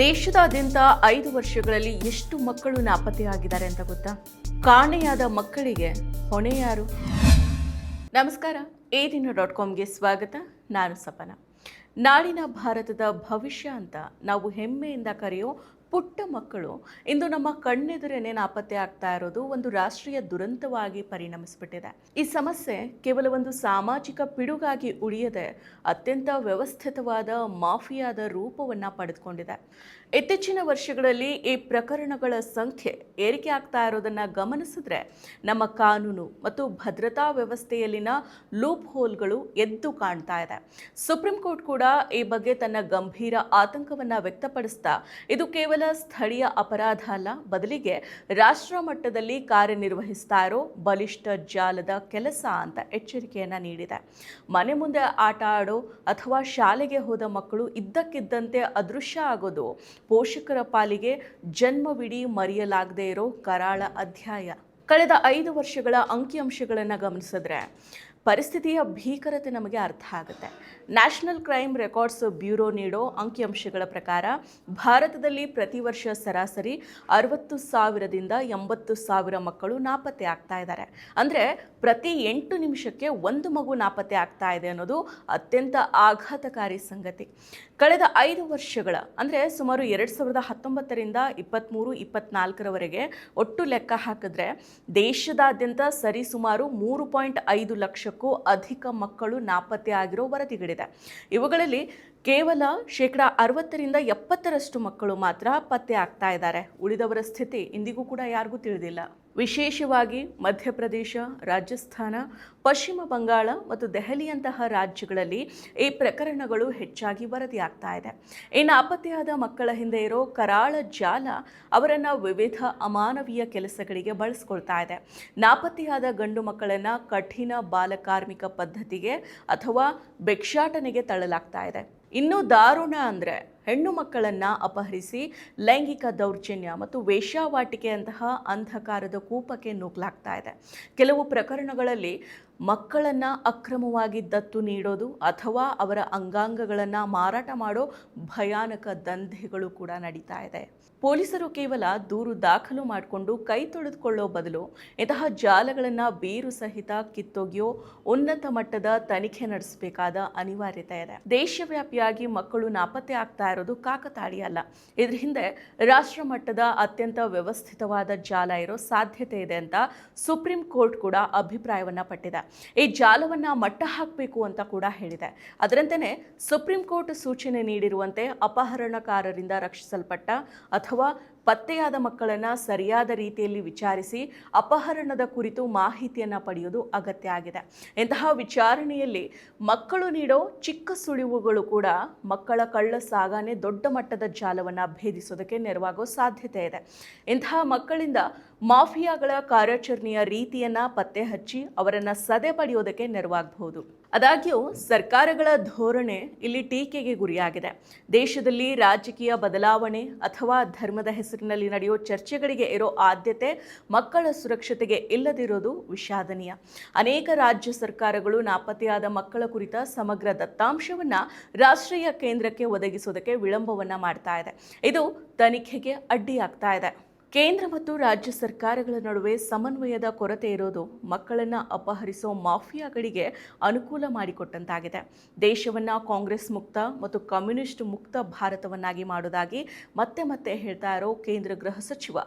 ದೇಶದಾದ್ಯಂತ 5 ವರ್ಷಗಳಲ್ಲಿ ಎಷ್ಟು ಮಕ್ಕಳು ನಾಪತ್ತೆಯಾಗಿದ್ದಾರೆ ಅಂತ ಗೊತ್ತಾ? ಕಾಣೆಯಾದ ಮಕ್ಕಳಿಗೆ ಹೊಣೆ ಯಾರು? ನಮಸ್ಕಾರ, ADIN.comಗೆ ಸ್ವಾಗತ. ನಾನು ಸಪನ. ನಾಳಿನ ಭಾರತದ ಭವಿಷ್ಯ ಅಂತ ನಾವು ಹೆಮ್ಮೆಯಿಂದ ಕರೆಯೋ ಪುಟ್ಟ ಮಕ್ಕಳು ಇಂದು ನಮ್ಮ ಕಣ್ಣೆದುರೇನೆ ನಾಪತ್ತೆ ಆಗ್ತಾ ಇರೋದು ಒಂದು ರಾಷ್ಟ್ರೀಯ ದುರಂತವಾಗಿ ಪರಿಣಮಿಸಿಬಿಟ್ಟಿದೆ. ಈ ಸಮಸ್ಯೆ ಕೇವಲ ಒಂದು ಸಾಮಾಜಿಕ ಪಿಡುಗಾಗಿ ಉಳಿಯದೆ ಅತ್ಯಂತ ವ್ಯವಸ್ಥಿತವಾದ ಮಾಫಿಯಾದ ರೂಪವನ್ನು ಪಡೆದುಕೊಂಡಿದೆ. ಇತ್ತೀಚಿನ ವರ್ಷಗಳಲ್ಲಿ ಈ ಪ್ರಕರಣಗಳ ಸಂಖ್ಯೆ ಏರಿಕೆ ಆಗ್ತಾ ಇರೋದನ್ನು ಗಮನಿಸಿದ್ರೆ ನಮ್ಮ ಕಾನೂನು ಮತ್ತು ಭದ್ರತಾ ವ್ಯವಸ್ಥೆಯಲ್ಲಿನ ಲೂಪ್ ಹೋಲ್ಗಳು ಎದ್ದು ಕಾಣ್ತಾ ಇದೆ. ಸುಪ್ರೀಂ ಕೋರ್ಟ್ ಕೂಡ ಈ ಬಗ್ಗೆ ತನ್ನ ಗಂಭೀರ ಆತಂಕವನ್ನು ವ್ಯಕ್ತಪಡಿಸ್ತಾ ಇದು ಕೇವಲ ಸ್ಥಳೀಯ ಅಪರಾಧ ಅಲ್ಲ, ಬದಲಿಗೆ ರಾಷ್ಟ್ರ ಮಟ್ಟದಲ್ಲಿ ಕಾರ್ಯನಿರ್ವಹಿಸ್ತಾ ಇರೋ ಬಲಿಷ್ಠ ಜಾಲದ ಕೆಲಸ ಅಂತ ಎಚ್ಚರಿಕೆಯನ್ನ ನೀಡಿದೆ. ಮನೆ ಮುಂದೆ ಆಟ ಆಡೋ ಅಥವಾ ಶಾಲೆಗೆ ಹೋದ ಮಕ್ಕಳು ಇದ್ದಕ್ಕಿದ್ದಂತೆ ಅದೃಶ್ಯ ಆಗೋದು ಪೋಷಕರ ಪಾಲಿಗೆ ಜನ್ಮವಿಡೀ ಮರೆಯಲಾಗದೇ ಇರೋ ಕರಾಳ ಅಧ್ಯಾಯ. ಕಳೆದ 5 ವರ್ಷಗಳ ಅಂಕಿಅಂಶಗಳನ್ನು ಗಮನಿಸಿದ್ರೆ ಪರಿಸ್ಥಿತಿಯ ಭೀಕರತೆ ನಮಗೆ ಅರ್ಥ ಆಗುತ್ತೆ. ನ್ಯಾಷನಲ್ ಕ್ರೈಮ್ ರೆಕಾರ್ಡ್ಸ್ ಬ್ಯೂರೋ ನೀಡೋ ಅಂಕಿಅಂಶಗಳ ಪ್ರಕಾರ ಭಾರತದಲ್ಲಿ ಪ್ರತಿ ವರ್ಷ ಸರಾಸರಿ 60,000ದಿಂದ 80,000 ಮಕ್ಕಳು ನಾಪತ್ತೆ ಆಗ್ತಾ ಇದ್ದಾರೆ. ಅಂದರೆ ಪ್ರತಿ 8 ನಿಮಿಷಕ್ಕೆ ಒಂದು ಮಗು ನಾಪತ್ತೆ ಆಗ್ತಾ ಇದೆ ಅನ್ನೋದು ಅತ್ಯಂತ ಆಘಾತಕಾರಿ ಸಂಗತಿ. ಕಳೆದ 5 ವರ್ಷಗಳ ಅಂದರೆ ಸುಮಾರು 2019ರಿಂದ 23-24ರವರೆಗೆ ಒಟ್ಟು ಲೆಕ್ಕ ಹಾಕಿದ್ರೆ ದೇಶದಾದ್ಯಂತ ಸರಿಸುಮಾರು 3.5 ಲಕ್ಷಕ್ಕೂ ಅಧಿಕ ಮಕ್ಕಳು ನಾಪತ್ತೆ ಆಗಿರೋ ವರದಿಗಳಿದೆ. ಇವುಗಳಲ್ಲಿ ಕೇವಲ 60%ರಿಂದ 70%ರಷ್ಟು ಮಕ್ಕಳು ಮಾತ್ರ ಪತ್ತೆ ಆಗ್ತಾ ಇದ್ದಾರೆ. ಉಳಿದವರ ಸ್ಥಿತಿ ಇಂದಿಗೂ ಕೂಡ ಯಾರಿಗೂ ತಿಳಿದಿಲ್ಲ. ವಿಶೇಷವಾಗಿ ಮಧ್ಯಪ್ರದೇಶ, ರಾಜಸ್ಥಾನ, ಪಶ್ಚಿಮ ಬಂಗಾಳ ಮತ್ತು ದೆಹಲಿಯಂತಹ ರಾಜ್ಯಗಳಲ್ಲಿ ಈ ಪ್ರಕರಣಗಳು ಹೆಚ್ಚಾಗಿ ವರದಿಯಾಗ್ತಾ ಇದೆ. ಈ ನಾಪತ್ತೆಯಾದ ಮಕ್ಕಳ ಹಿಂದೆ ಇರೋ ಕರಾಳ ಜಾಲ ಅವರನ್ನು ವಿವಿಧ ಅಮಾನವೀಯ ಕೆಲಸಗಳಿಗೆ ಬಳಸ್ಕೊಳ್ತಾ ಇದೆ. ನಾಪತ್ತೆಯಾದ ಗಂಡು ಮಕ್ಕಳನ್ನು ಕಠಿಣ ಬಾಲಕಾರ್ಮಿಕ ಪದ್ಧತಿಗೆ ಅಥವಾ ಭಿಕ್ಷಾಟನೆಗೆ ತಳ್ಳಲಾಗ್ತಾ ಇದೆ. ಇನ್ನೂ ದಾರುಣ ಅಂದರೆ ಹೆಣ್ಣು ಮಕ್ಕಳನ್ನು ಅಪಹರಿಸಿ ಲೈಂಗಿಕ ದೌರ್ಜನ್ಯ ಮತ್ತು ವೇಶ್ಯಾವಾಟಿಕೆಯಂತಹ ಅಂಧಕಾರದ ಕೂಪಕ್ಕೆ ನೂಕಲಾಗ್ತಾ ಇದೆ. ಕೆಲವು ಪ್ರಕರಣಗಳಲ್ಲಿ ಮಕ್ಕಳನ್ನು ಅಕ್ರಮವಾಗಿ ದತ್ತು ನೀಡೋದು ಅಥವಾ ಅವರ ಅಂಗಾಂಗಗಳನ್ನು ಮಾರಾಟ ಮಾಡೋ ಭಯಾನಕ ದಂಧೆಗಳು ಕೂಡ ನಡೀತಾ ಇದೆ. ಪೊಲೀಸರು ಕೇವಲ ದೂರು ದಾಖಲು ಮಾಡಿಕೊಂಡು ಕೈ ತೊಳೆದುಕೊಳ್ಳೋ ಬದಲು ಇಂತಹ ಜಾಲಗಳನ್ನು ಬೇರು ಸಹಿತ ಕಿತ್ತೊಗೆಯೋ ಉನ್ನತ ಮಟ್ಟದ ತನಿಖೆ ನಡೆಸಬೇಕಾದ ಅನಿವಾರ್ಯತೆ ಇದೆ. ದೇಶವ್ಯಾಪಿಯಾಗಿ ಮಕ್ಕಳು ನಾಪತ್ತೆ ಆಗ್ತಾ ಇರೋದು ಕಾಕತಾಳಿ ಅಲ್ಲ. ಇದ್ರ ಹಿಂದೆ ರಾಷ್ಟ್ರ ಮಟ್ಟದ ಅತ್ಯಂತ ವ್ಯವಸ್ಥಿತವಾದ ಜಾಲ ಇರೋ ಸಾಧ್ಯತೆ ಇದೆ ಅಂತ ಸುಪ್ರೀಂ ಕೋರ್ಟ್ ಕೂಡ ಅಭಿಪ್ರಾಯವನ್ನ ಪಟ್ಟಿದೆ. ಈ ಜಾಲವನ್ನ ಮಟ್ಟ ಹಾಕಬೇಕು ಅಂತ ಕೂಡ ಹೇಳಿದೆ. ಅದರಂತೆಯೇ ಸುಪ್ರೀಂ ಕೋರ್ಟ್ ಸೂಚನೆ ನೀಡಿರುವಂತೆ ಅಪಹರಣಕಾರರಿಂದ ರಕ್ಷಿಸಲ್ಪಟ್ಟ ಅಥವಾ ಪತ್ತೆಯಾದ ಮಕ್ಕಳನ್ನು ಸರಿಯಾದ ರೀತಿಯಲ್ಲಿ ವಿಚಾರಿಸಿ ಅಪಹರಣದ ಕುರಿತು ಮಾಹಿತಿಯನ್ನು ಪಡೆಯುವುದು ಅಗತ್ಯ ಆಗಿದೆ. ಇಂತಹ ವಿಚಾರಣೆಯಲ್ಲಿ ಮಕ್ಕಳು ನೀಡೋ ಚಿಕ್ಕ ಸುಳಿವುಗಳು ಕೂಡ ಮಕ್ಕಳ ಕಳ್ಳ ಸಾಗಣೆ ದೊಡ್ಡ ಮಟ್ಟದ ಜಾಲವನ್ನು ಭೇದಿಸೋದಕ್ಕೆ ನೆರವಾಗೋ ಸಾಧ್ಯತೆ ಇದೆ. ಇಂತಹ ಮಕ್ಕಳಿಂದ ಮಾಫಿಯಾಗಳ ಕಾರ್ಯಾಚರಣೆಯ ರೀತಿಯನ್ನು ಪತ್ತೆ ಹಚ್ಚಿ ಅವರನ್ನು ಸದೆ ಪಡೆಯೋದಕ್ಕೆ ನೆರವಾಗಬಹುದು. ಆದಾಗ್ಯೂ ಸರ್ಕಾರಗಳ ಧೋರಣೆ ಇಲ್ಲಿ ಟೀಕೆಗೆ ಗುರಿಯಾಗಿದೆ. ದೇಶದಲ್ಲಿ ರಾಜಕೀಯ ಬದಲಾವಣೆ ಅಥವಾ ಧರ್ಮದ ಹೆಸರಿನಲ್ಲಿ ನಡೆಯೋ ಚರ್ಚೆಗಳಿಗೆ ಇರೋ ಆದ್ಯತೆ ಮಕ್ಕಳ ಸುರಕ್ಷತೆಗೆ ಇಲ್ಲದಿರೋದು ವಿಷಾದನೀಯ. ಅನೇಕ ರಾಜ್ಯ ಸರ್ಕಾರಗಳು ನಾಪತ್ತೆಯಾದ ಮಕ್ಕಳ ಕುರಿತ ಸಮಗ್ರ ದತ್ತಾಂಶವನ್ನು ರಾಷ್ಟ್ರೀಯ ಕೇಂದ್ರಕ್ಕೆ ಒದಗಿಸೋದಕ್ಕೆ ವಿಳಂಬವನ್ನ ಮಾಡ್ತಾ ಇದೆ. ಇದು ತನಿಖೆಗೆ ಅಡ್ಡಿಯಾಗ್ತಾ ಇದೆ. ಕೇಂದ್ರ ಮತ್ತು ರಾಜ್ಯ ಸರ್ಕಾರಗಳ ನಡುವೆ ಸಮನ್ವಯದ ಕೊರತೆ ಇರೋದು ಮಕ್ಕಳನ್ನು ಅಪಹರಿಸೋ ಮಾಫಿಯಾಗಳಿಗೆ ಅನುಕೂಲ ಮಾಡಿಕೊಟ್ಟಂತಾಗಿದೆ. ದೇಶವನ್ನು ಕಾಂಗ್ರೆಸ್ ಮುಕ್ತ ಮತ್ತು ಕಮ್ಯುನಿಸ್ಟ್ ಮುಕ್ತ ಭಾರತವನ್ನಾಗಿ ಮಾಡೋದಾಗಿ ಮತ್ತೆ ಮತ್ತೆ ಹೇಳ್ತಾ ಇರೋ ಕೇಂದ್ರ ಗೃಹ ಸಚಿವ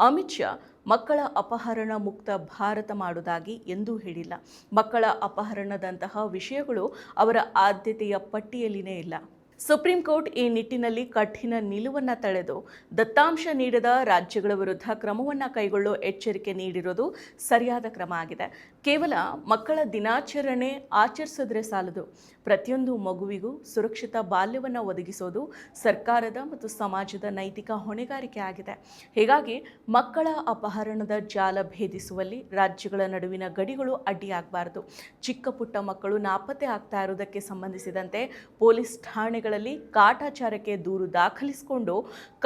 ಅಮಿತ್ ಶಾ ಮಕ್ಕಳ ಅಪಹರಣ ಮುಕ್ತ ಭಾರತ ಮಾಡೋದಾಗಿ ಎಂದೂ ಹೇಳಿಲ್ಲ. ಮಕ್ಕಳ ಅಪಹರಣದಂತಹ ವಿಷಯಗಳು ಅವರ ಆದ್ಯತೆಯ ಪಟ್ಟಿಯಲ್ಲಿನೇ ಇಲ್ಲ. ಸುಪ್ರೀಂ ಕೋರ್ಟ್ ಈ ನಿಟ್ಟಿನಲ್ಲಿ ಕಠಿಣ ನಿಲುವನ್ನು ತಳೆದು ದತ್ತಾಂಶ ನೀಡದ ರಾಜ್ಯಗಳ ವಿರುದ್ಧ ಕ್ರಮವನ್ನು ಕೈಗೊಳ್ಳೋ ಎಚ್ಚರಿಕೆ ನೀಡಿರೋದು ಸರಿಯಾದ ಕ್ರಮ ಆಗಿದೆ. ಕೇವಲ ಮಕ್ಕಳ ದಿನಾಚರಣೆ ಆಚರಿಸಿದ್ರೆ ಸಾಲದು, ಪ್ರತಿಯೊಂದು ಮಗುವಿಗೂ ಸುರಕ್ಷಿತ ಬಾಲ್ಯವನ್ನು ಒದಗಿಸೋದು ಸರ್ಕಾರದ ಮತ್ತು ಸಮಾಜದ ನೈತಿಕ ಹೊಣೆಗಾರಿಕೆ ಆಗಿದೆ. ಹೀಗಾಗಿ ಮಕ್ಕಳ ಅಪಹರಣದ ಜಾಲ ಭೇದಿಸುವಲ್ಲಿ ರಾಜ್ಯಗಳ ನಡುವಿನ ಗಡಿಗಳು ಅಡ್ಡಿಯಾಗಬಾರದು. ಚಿಕ್ಕ ಪುಟ್ಟ ಮಕ್ಕಳು ನಾಪತ್ತೆ ಆಗ್ತಾ ಇರೋದಕ್ಕೆ ಸಂಬಂಧಿಸಿದಂತೆ ಪೊಲೀಸ್ ಠಾಣೆಗಳಲ್ಲಿ ಕಾಟಾಚಾರಕ್ಕೆ ದೂರು ದಾಖಲಿಸಿಕೊಂಡು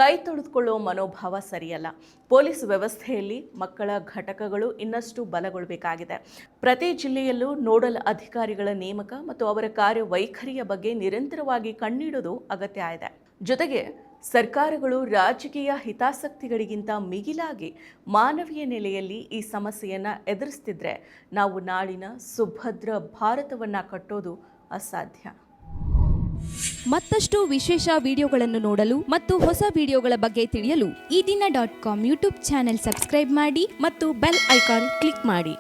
ಕೈ ತೊಳೆದುಕೊಳ್ಳೋ ಮನೋಭಾವ ಸರಿಯಲ್ಲ. ಪೊಲೀಸ್ ವ್ಯವಸ್ಥೆಯಲ್ಲಿ ಮಕ್ಕಳ ಘಟಕಗಳು ಇನ್ನಷ್ಟು ಬಲಗೊಳ್ಳಬೇಕಾಗಿದೆ. ಪ್ರತಿ ಜಿಲ್ಲೆಯಲ್ಲೂ ನೋಡಲ್ ಅಧಿಕಾರಿಗಳ ನೇಮಕ ಮತ್ತು ಅವರ ಕಾರ್ಯವೈಖರಿಯ ಬಗ್ಗೆ ನಿರಂತರವಾಗಿ ಕಣ್ಣಿಡೋದು ಅಗತ್ಯ ಇದೆ. ಜೊತೆಗೆ ಸರ್ಕಾರಗಳು ರಾಜಕೀಯ ಹಿತಾಸಕ್ತಿಗಳಿಗಿಂತ ಮಿಗಿಲಾಗಿ ಮಾನವೀಯ ನೆಲೆಯಲ್ಲಿ ಈ ಸಮಸ್ಯೆಯನ್ನು ಎದುರಿಸ್ತಿದ್ರೆ ನಾವು ನಾಳಿನ ಸುಭದ್ರ ಭಾರತವನ್ನು ಕಟ್ಟೋದು ಅಸಾಧ್ಯ. ಮತ್ತಷ್ಟು ವಿಶೇಷ ವಿಡಿಯೋಗಳನ್ನು ನೋಡಲು ಮತ್ತು ಹೊಸ ವಿಡಿಯೋಗಳ ಬಗ್ಗೆ ತಿಳಿಯಲು ಈ ದಿನ .com ಯೂಟ್ಯೂಬ್ ಚಾನೆಲ್ ಸಬ್ಸ್ಕ್ರೈಬ್ ಮಾಡಿ ಮತ್ತು ಬೆಲ್ ಐಕಾನ್ ಕ್ಲಿಕ್ ಮಾಡಿ.